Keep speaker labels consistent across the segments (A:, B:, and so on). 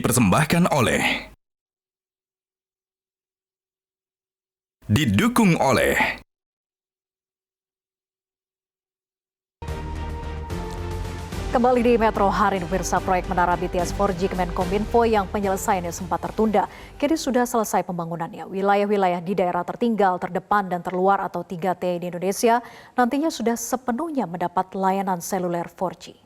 A: Dipersembahkan oleh, didukung oleh
B: Kembali di Metro hari ini, pemirsa, proyek menara BTS 4G Kemenkominfo yang penyelesaiannya sempat tertunda, kini sudah selesai pembangunannya. Wilayah-wilayah di daerah tertinggal, terdepan, dan terluar atau 3T di Indonesia nantinya sudah sepenuhnya mendapat layanan seluler 4G.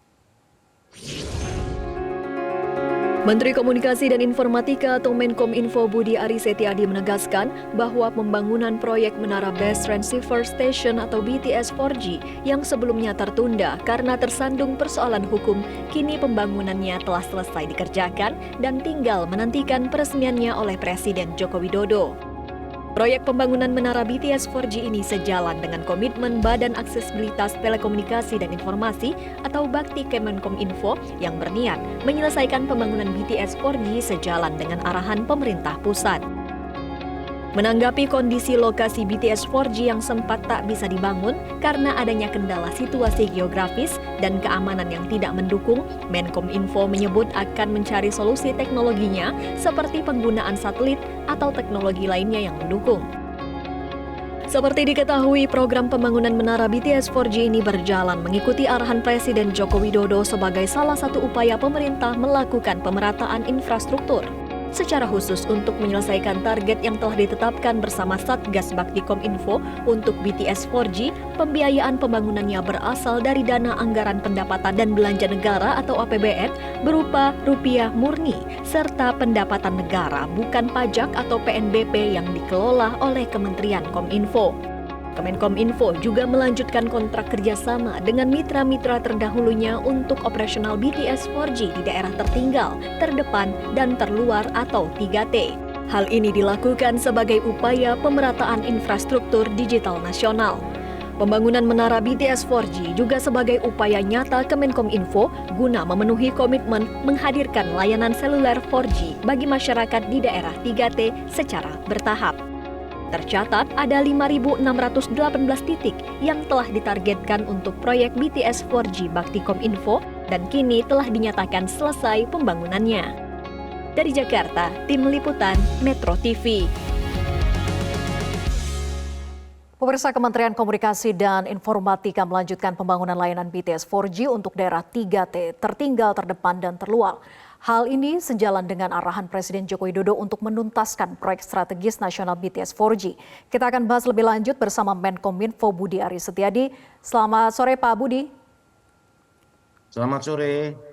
C: Menteri Komunikasi dan Informatika atau Menkominfo Budi Ari Setiadi menegaskan bahwa pembangunan proyek Menara Base Transceiver Station atau BTS 4G yang sebelumnya tertunda karena tersandung persoalan hukum, kini pembangunannya telah selesai dikerjakan dan tinggal menantikan peresmiannya oleh Presiden Joko Widodo. Proyek pembangunan Menara BTS 4G ini sejalan dengan komitmen Badan Aksesibilitas Telekomunikasi dan Informasi atau Bakti Kemenkominfo yang berniat menyelesaikan pembangunan BTS 4G sejalan dengan arahan pemerintah pusat. Menanggapi kondisi lokasi BTS 4G yang sempat tak bisa dibangun karena adanya kendala situasi geografis dan keamanan yang tidak mendukung, Menkominfo menyebut akan mencari solusi teknologinya seperti penggunaan satelit atau teknologi lainnya yang mendukung. Seperti diketahui, program pembangunan Menara BTS 4G ini berjalan mengikuti arahan Presiden Joko Widodo sebagai salah satu upaya pemerintah melakukan pemerataan infrastruktur. Secara khusus untuk menyelesaikan target yang telah ditetapkan bersama Satgas Bakti Kominfo untuk BTS 4G, pembiayaan pembangunannya berasal dari dana anggaran pendapatan dan belanja negara atau APBN berupa rupiah murni, serta pendapatan negara bukan pajak atau PNBP yang dikelola oleh Kementerian Kominfo. Kemenkominfo juga melanjutkan kontrak kerjasama dengan mitra-mitra terdahulunya untuk operasional BTS 4G di daerah tertinggal, terdepan, dan terluar atau 3T. Hal ini dilakukan sebagai upaya pemerataan infrastruktur digital nasional. Pembangunan Menara BTS 4G juga sebagai upaya nyata Kemenkominfo guna memenuhi komitmen menghadirkan layanan seluler 4G bagi masyarakat di daerah 3T secara bertahap. Tercatat ada 5.618 titik yang telah ditargetkan untuk proyek BTS 4G Bakti Kominfo dan kini telah dinyatakan selesai pembangunannya. Dari Jakarta, Tim Liputan Metro TV.
B: Pemirsa, Kementerian Komunikasi dan Informatika melanjutkan pembangunan layanan BTS 4G untuk daerah 3T, tertinggal, terdepan, dan terluar. Hal ini sejalan dengan arahan Presiden Joko Widodo untuk menuntaskan proyek strategis nasional BTS 4G. Kita akan bahas lebih lanjut bersama Menkominfo Budi Ari Setiadi. Selamat sore Pak Budi.
D: Selamat sore.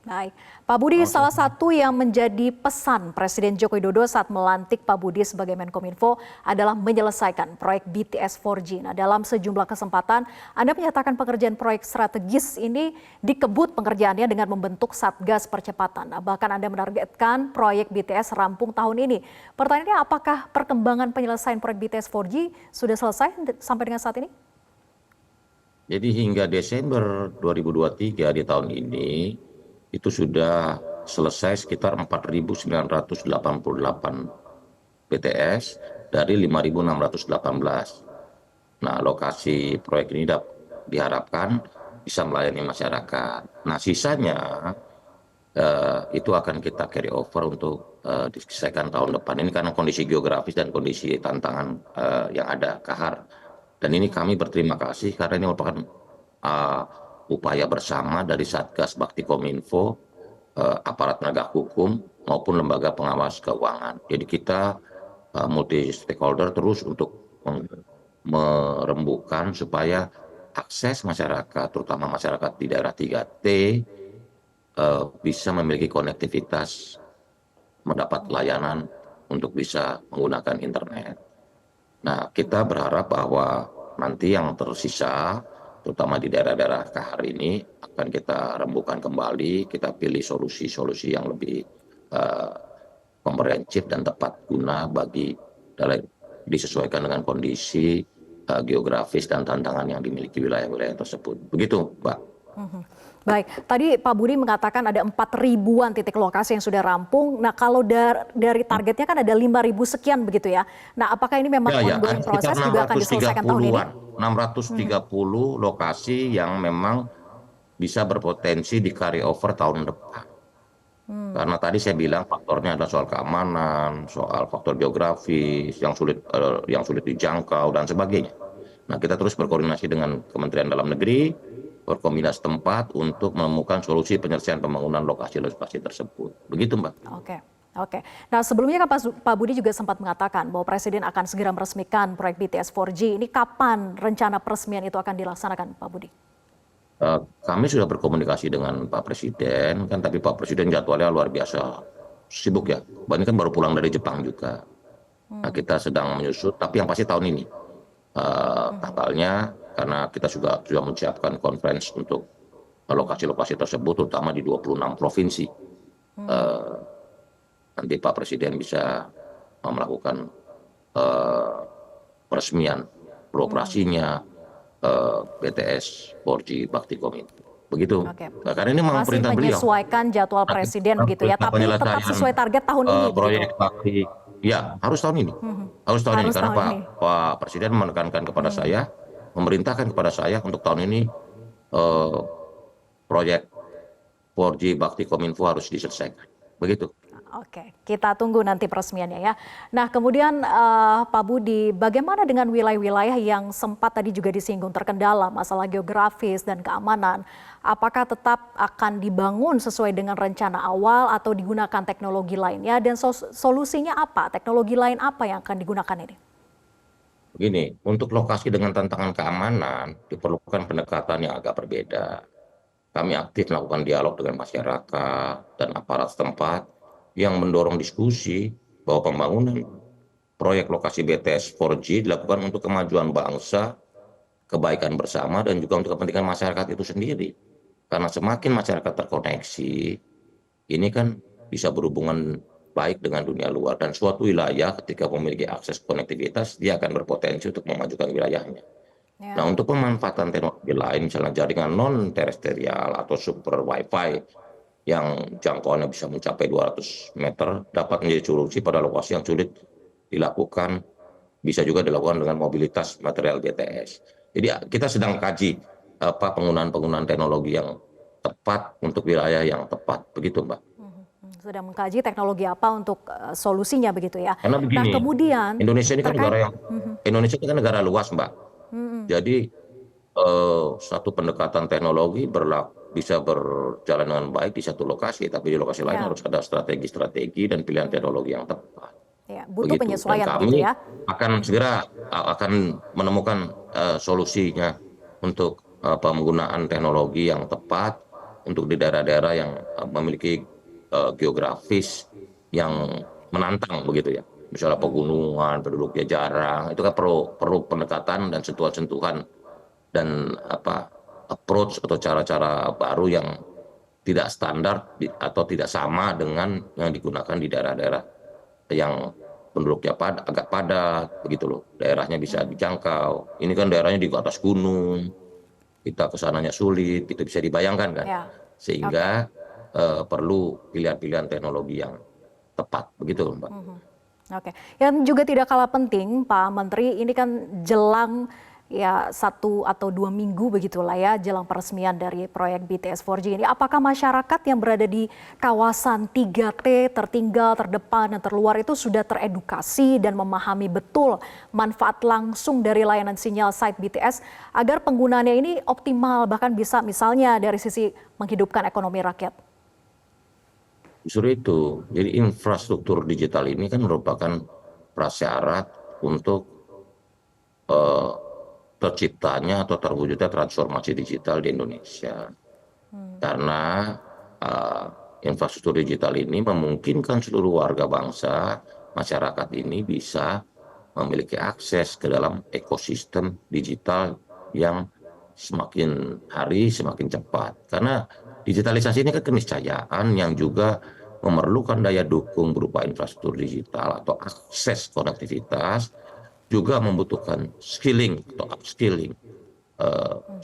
B: Baik, Pak Budi, salah satu yang menjadi pesan Presiden Joko Widodo saat melantik Pak Budi sebagai Menkominfo adalah menyelesaikan proyek BTS 4G. Nah, dalam sejumlah kesempatan, Anda menyatakan pekerjaan proyek strategis ini dikebut pengerjaannya dengan membentuk Satgas Percepatan. Nah, bahkan Anda menargetkan proyek BTS rampung tahun ini. Pertanyaannya, apakah perkembangan penyelesaian proyek BTS 4G sudah selesai sampai dengan saat ini?
D: Jadi hingga Desember 2023 di tahun ini, itu sudah selesai sekitar 4.988 BTS dari 5.618. Nah, lokasi proyek ini diharapkan bisa melayani masyarakat. Nah, sisanya itu akan kita carry over untuk diselesaikan tahun depan. Ini karena kondisi geografis dan kondisi tantangan yang ada kahar. Dan ini kami berterima kasih karena ini merupakan upaya bersama dari Satgas Bakti Kominfo, aparat penegak hukum maupun lembaga pengawas keuangan. Jadi kita multi stakeholder terus untuk merembukan supaya akses masyarakat, terutama masyarakat di daerah 3T, bisa memiliki konektivitas, mendapat layanan untuk bisa menggunakan internet. Nah, kita berharap bahwa nanti yang tersisa, terutama di daerah-daerah kahar ini, akan kita rembukan kembali, kita pilih solusi-solusi yang lebih komprehensif dan tepat guna bagi disesuaikan dengan kondisi geografis dan tantangan yang dimiliki wilayah-wilayah tersebut. Begitu, Mbak.
B: Baik, tadi Pak Budi mengatakan ada 4.000-an titik lokasi yang sudah rampung. Nah, kalau dari targetnya kan ada 5.000 sekian begitu ya. Nah, apakah ini memang ongoing proses juga akan diselesaikan tahun ini?
D: 630 lokasi yang memang bisa berpotensi di carry over tahun depan. Karena tadi saya bilang faktornya ada soal keamanan, soal faktor geografis yang sulit dijangkau dan sebagainya. Nah, kita terus berkoordinasi dengan Kementerian Dalam Negeri, Forkominda setempat untuk menemukan solusi penyelesaian pembangunan lokasi-lokasi tersebut. Begitu, Mbak.
B: Oke. Oke. Nah, sebelumnya kan Pak Budi juga sempat mengatakan bahwa Presiden akan segera meresmikan proyek BTS 4G. Ini kapan rencana peresmian itu akan dilaksanakan, Pak Budi?
D: Kami sudah berkomunikasi dengan Pak Presiden, kan tapi Pak Presiden jadwalnya luar biasa sibuk ya. Ini kan baru pulang dari Jepang juga. Nah, kita sedang menyusut, tapi yang pasti tahun ini tanggalnya, karena kita sudah menyiapkan conference untuk lokasi-lokasi tersebut, terutama di 26 provinsi. Nanti Pak Presiden bisa melakukan peresmian beroperasinya BTS 4G Bakti Kominfo. Begitu.
B: Oke.
D: Nah, karena ini memang
B: Masih
D: perintah beliau.
B: menyesuaikan jadwal Presiden begitu ya, tapi tetap sesuai target tahun ini.
D: Proyek
B: begitu.
D: Bakti, ya harus tahun ini. Harus tahun ini,
B: Harus
D: karena
B: tahun ini.
D: Pak Presiden menekankan kepada saya, memerintahkan kepada saya untuk tahun ini proyek 4G Bakti Kominfo harus diselesaikan. Begitu.
B: Oke, kita tunggu nanti peresmiannya ya. Nah, kemudian Pak Budi, bagaimana dengan wilayah-wilayah yang sempat tadi juga disinggung terkendala masalah geografis dan keamanan? Apakah tetap akan dibangun sesuai dengan rencana awal atau digunakan teknologi lainnya? Dan solusinya apa? Teknologi lain apa yang akan digunakan ini?
D: Begini, untuk lokasi dengan tantangan keamanan diperlukan pendekatan yang agak berbeda. Kami aktif melakukan dialog dengan masyarakat dan aparat setempat yang mendorong diskusi bahwa pembangunan proyek lokasi BTS 4G dilakukan untuk kemajuan bangsa, kebaikan bersama, dan juga untuk kepentingan masyarakat itu sendiri. Karena semakin masyarakat terkoneksi, ini kan bisa berhubungan baik dengan dunia luar, dan suatu wilayah ketika memiliki akses konektivitas, dia akan berpotensi untuk memajukan wilayahnya.
B: Ya.
D: Nah, untuk pemanfaatan teknologi lain, misalnya jaringan non-terestrial atau super Wi-Fi, yang jangkauannya bisa mencapai 200 meter, dapat menjadi solusi pada lokasi yang sulit dilakukan, bisa juga dilakukan dengan mobilitas material BTS. Jadi kita sedang kaji penggunaan teknologi yang tepat untuk wilayah yang tepat, begitu Mbak.
B: Sudah mengkaji teknologi apa untuk solusinya begitu ya.
D: Karena begini,
B: nah, kemudian
D: Indonesia ini kan Indonesia ini kan negara luas Mbak. Jadi satu pendekatan teknologi bisa berjalan dengan baik di satu lokasi, tapi di lokasi lain harus ada strategi-strategi dan pilihan teknologi yang tepat.
B: Ya, butuh penyesuaian
D: dan kami
B: begitu ya.
D: akan segera menemukan solusinya untuk penggunaan teknologi yang tepat untuk di daerah-daerah yang memiliki geografis yang menantang begitu ya. Misalnya pegunungan, penduduknya jarang, itu kan perlu pendekatan dan sentuhan-sentuhan dan approach atau cara-cara baru yang tidak standar atau tidak sama dengan yang digunakan di daerah-daerah yang penduduknya agak padat begitu loh, daerahnya bisa dijangkau. Ini kan daerahnya di atas gunung, kita kesananya sulit, itu bisa dibayangkan kan, sehingga perlu pilihan-pilihan teknologi yang tepat begitu Mbak.
B: Oke, yang juga tidak kalah penting Pak Menteri, ini kan jelang ya 1 atau 2 minggu begitulah ya jelang peresmian dari proyek BTS 4G ini. Apakah masyarakat yang berada di kawasan 3T tertinggal, terdepan dan terluar itu sudah teredukasi dan memahami betul manfaat langsung dari layanan sinyal site BTS agar penggunaannya ini optimal, bahkan bisa misalnya dari sisi menghidupkan ekonomi rakyat?
D: Justru itu, jadi infrastruktur digital ini kan merupakan prasyarat untuk terciptanya atau terwujudnya transformasi digital di Indonesia. Karena infrastruktur digital ini memungkinkan seluruh warga bangsa, masyarakat ini bisa memiliki akses ke dalam ekosistem digital yang semakin hari semakin cepat. Karena digitalisasi ini kan keniscayaan yang juga memerlukan daya dukung berupa infrastruktur digital atau akses konektivitas, juga membutuhkan skilling atau upskilling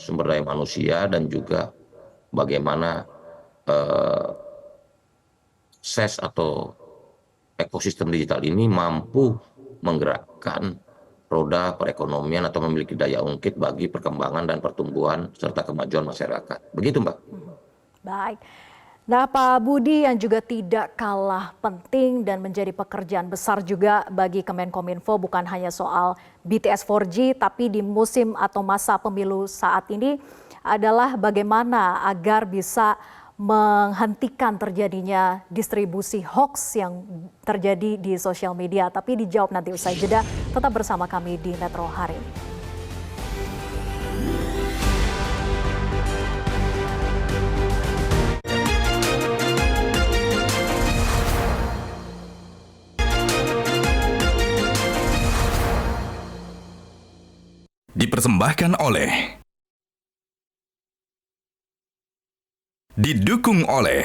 D: sumber daya manusia, dan juga bagaimana akses atau ekosistem digital ini mampu menggerakkan roda perekonomian atau memiliki daya ungkit bagi perkembangan dan pertumbuhan serta kemajuan masyarakat. Begitu Mbak.
B: Baik. Nah, Pak Budi, yang juga tidak kalah penting dan menjadi pekerjaan besar juga bagi Kemenkominfo bukan hanya soal BTS 4G, tapi di musim atau masa pemilu saat ini adalah bagaimana agar bisa menghentikan terjadinya distribusi hoax yang terjadi di sosial media. Tapi dijawab nanti usai jeda, tetap bersama kami di Metro hari ini.
A: Dipersembahkan oleh, didukung oleh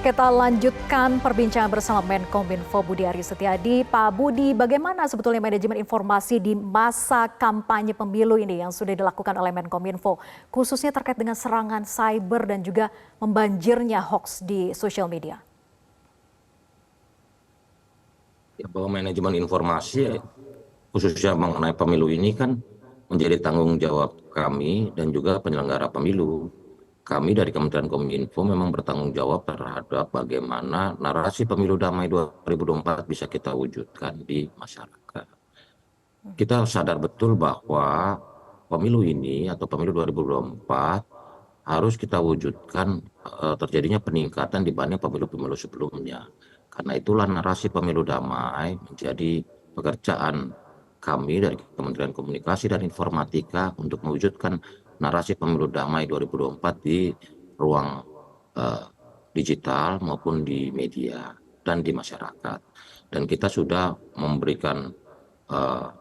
B: Kita lanjutkan perbincangan bersama Menkominfo Budi Aris Setiadi. Pak Budi, bagaimana sebetulnya manajemen informasi di masa kampanye pemilu ini yang sudah dilakukan oleh Menkominfo, khususnya terkait dengan serangan cyber dan juga membanjirnya hoax di sosial media?
D: Ya, bahwa manajemen informasi khususnya mengenai pemilu ini kan menjadi tanggung jawab kami dan juga penyelenggara pemilu. Kami dari Kementerian Kominfo memang bertanggung jawab terhadap bagaimana narasi pemilu damai 2024 bisa kita wujudkan di masyarakat. Kita sadar betul bahwa pemilu ini atau pemilu 2024 harus kita wujudkan terjadinya peningkatan dibanding pemilu-pemilu sebelumnya. Karena itulah narasi pemilu damai menjadi pekerjaan kami dari Kementerian Komunikasi dan Informatika untuk mewujudkan narasi pemilu damai 2024 di ruang digital maupun di media dan di masyarakat. Dan kita sudah memberikan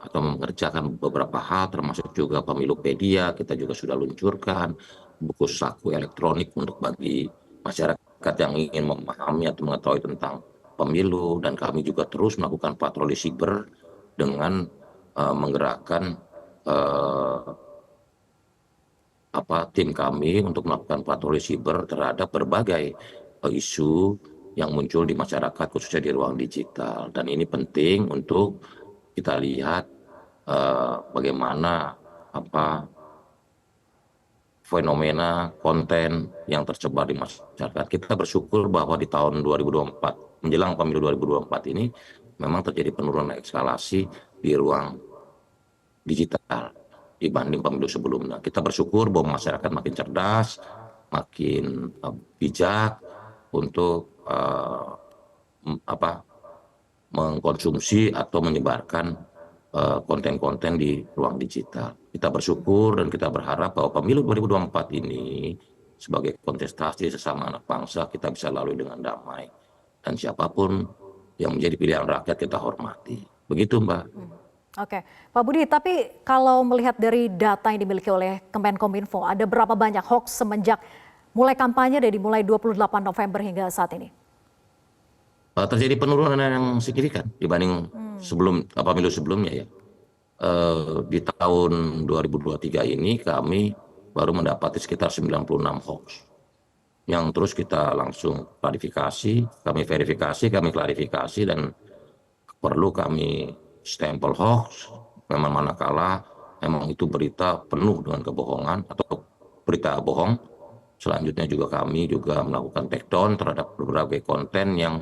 D: atau mengerjakan beberapa hal termasuk juga Pemilupedia. Kita juga sudah luncurkan buku saku elektronik untuk bagi masyarakat yang ingin memahami atau mengetahui tentang pemilu, dan kami juga terus melakukan patroli siber dengan menggerakkan tim kami untuk melakukan patroli siber terhadap berbagai isu yang muncul di masyarakat khususnya di ruang digital. Dan ini penting untuk kita lihat bagaimana fenomena konten yang tersebar di masyarakat. Kita bersyukur bahwa di tahun 2024, menjelang pemilu 2024 ini, memang terjadi penurunan eskalasi di ruang digital dibanding pemilu sebelumnya. Kita bersyukur bahwa masyarakat makin cerdas, makin bijak untuk mengkonsumsi atau menyebarkan konten-konten di ruang digital. Kita bersyukur dan kita berharap bahwa pemilu 2024 ini sebagai kontestasi sesama anak bangsa kita bisa lalui dengan damai. Dan siapapun yang menjadi pilihan rakyat kita hormati. Begitu, Mbak.
B: Oke, Pak Budi, tapi kalau melihat dari data yang dimiliki oleh Kemenkominfo, ada berapa banyak hoax semenjak mulai kampanye dari mulai 28 November hingga saat ini?
D: Terjadi penurunan yang signifikan dibanding pemilu sebelumnya ya. Di tahun 2023 ini kami baru mendapati sekitar 96 hoax yang terus kita langsung klarifikasi, kami verifikasi, kami klarifikasi, dan perlu kami stempel hoax memang manakala memang itu berita penuh dengan kebohongan atau berita bohong. Selanjutnya juga kami juga melakukan take down terhadap berbagai konten yang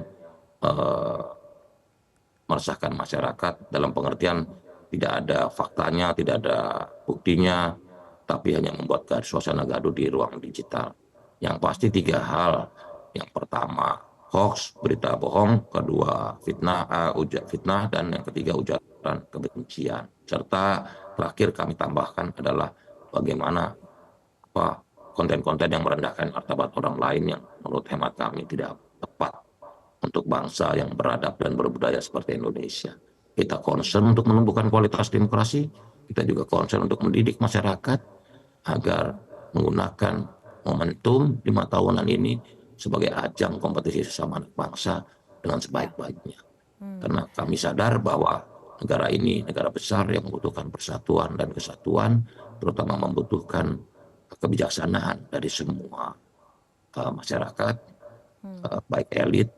D: meresahkan masyarakat dalam pengertian tidak ada faktanya, tidak ada buktinya, tapi hanya membuat suasana gaduh di ruang digital. Yang pasti 3 hal. Yang pertama hoax, berita bohong, kedua fitnah, dan yang ketiga ujaran kebencian. Serta terakhir kami tambahkan adalah bagaimana konten-konten yang merendahkan martabat orang lain yang menurut hemat kami tidak tepat untuk bangsa yang beradab dan berbudaya seperti Indonesia. Kita concern untuk menumbuhkan kualitas demokrasi, kita juga concern untuk mendidik masyarakat agar menggunakan momentum 5 tahunan ini sebagai ajang kompetisi sesama anak bangsa dengan sebaik-baiknya. Karena kami sadar bahwa negara ini negara besar yang membutuhkan persatuan dan kesatuan, terutama membutuhkan kebijaksanaan dari semua masyarakat, baik elit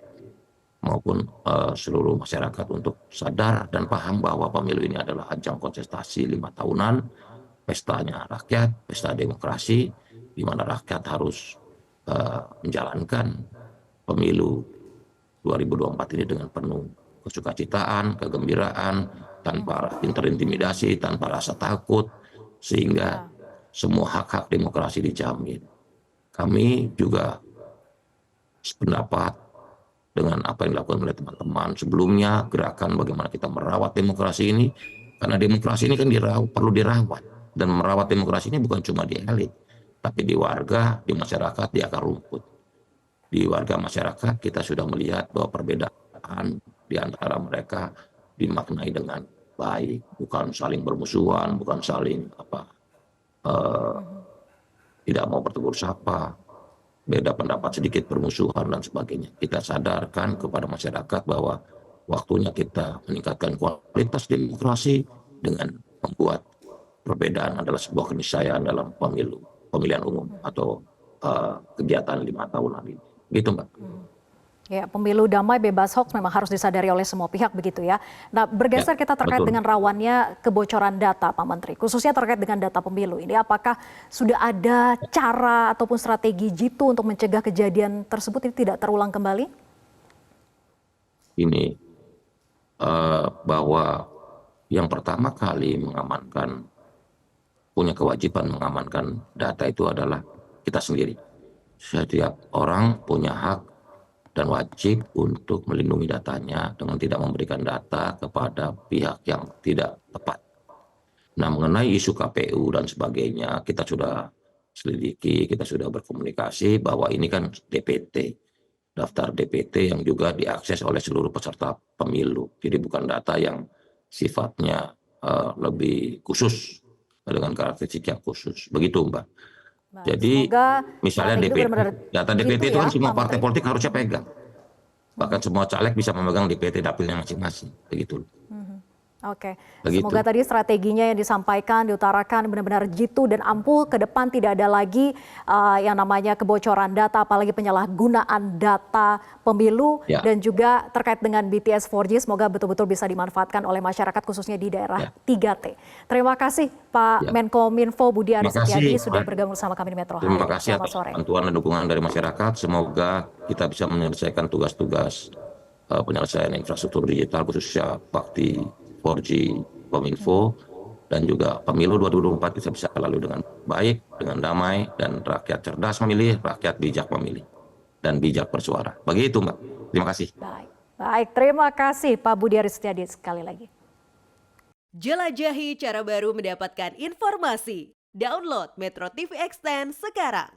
D: maupun seluruh masyarakat untuk sadar dan paham bahwa pemilu ini adalah ajang kontestasi 5 tahunan pestanya rakyat, pesta demokrasi, di mana rakyat harus menjalankan pemilu 2024 ini dengan penuh kesukacitaan, kegembiraan, tanpa terintimidasi, tanpa rasa takut, sehingga semua hak-hak demokrasi dijamin. Kami juga sependapat dengan apa yang dilakukan oleh teman-teman sebelumnya, gerakan bagaimana kita merawat demokrasi ini, karena demokrasi ini kan perlu dirawat, dan merawat demokrasi ini bukan cuma di elit, tapi di warga, di masyarakat, di akar rumput. Di warga masyarakat kita sudah melihat bahwa perbedaan di antara mereka dimaknai dengan baik, bukan saling bermusuhan, bukan saling tidak mau bertegur sapa, beda pendapat sedikit bermusuhan dan sebagainya. Kita sadarkan kepada masyarakat bahwa waktunya kita meningkatkan kualitas demokrasi dengan membuat perbedaan adalah sebuah keniscayaan dalam pemilihan umum atau kegiatan 5 tahunan ini. Gitu, Mbak.
B: Ya, pemilu damai bebas hoax memang harus disadari oleh semua pihak begitu ya. Nah, bergeser kita terkait dengan rawannya kebocoran data, Pak Menteri, khususnya terkait dengan data pemilu ini, apakah sudah ada cara ataupun strategi jitu untuk mencegah kejadian tersebut ini tidak terulang kembali?
D: Ini bahwa yang pertama kali punya kewajiban mengamankan data itu adalah kita sendiri. Setiap orang punya hak dan wajib untuk melindungi datanya dengan tidak memberikan data kepada pihak yang tidak tepat. Nah, mengenai isu KPU dan sebagainya, kita sudah selidiki, kita sudah berkomunikasi bahwa ini kan DPT, daftar DPT yang juga diakses oleh seluruh peserta pemilu. Jadi bukan data yang sifatnya lebih khusus dengan karakteristik yang khusus. Begitu, Mbak. Jadi misalnya data DPT itu kan semua partai politik harusnya pegang. Bahkan semua caleg bisa memegang DPT dapilnya masing-masing. Begitu.
B: Oke, semoga tadi strateginya yang disampaikan, diutarakan benar-benar jitu dan ampuh, ke depan tidak ada lagi yang namanya kebocoran data, apalagi penyalahgunaan data pemilu, dan juga terkait dengan BTS 4G, semoga betul-betul bisa dimanfaatkan oleh masyarakat khususnya di daerah 3T. Terima kasih Pak Menkominfo Budi Aris Setiadi sudah bergabung bersama kami di Metro Hari.
D: Terima kasih atas bantuan dan dukungan dari masyarakat, semoga kita bisa menyelesaikan tugas-tugas penyelesaian infrastruktur digital khususnya bakti 4G Kominfo, dan juga pemilu 2024 kita bisa lalu dengan baik, dengan damai, dan rakyat cerdas memilih, rakyat bijak memilih, dan bijak bersuara. Begitu, Mbak. Terima kasih.
B: Baik, terima kasih Pak Budi Aris Setiadi sekali lagi.
E: Jelajahi cara baru mendapatkan informasi. Download Metro TV Extend sekarang.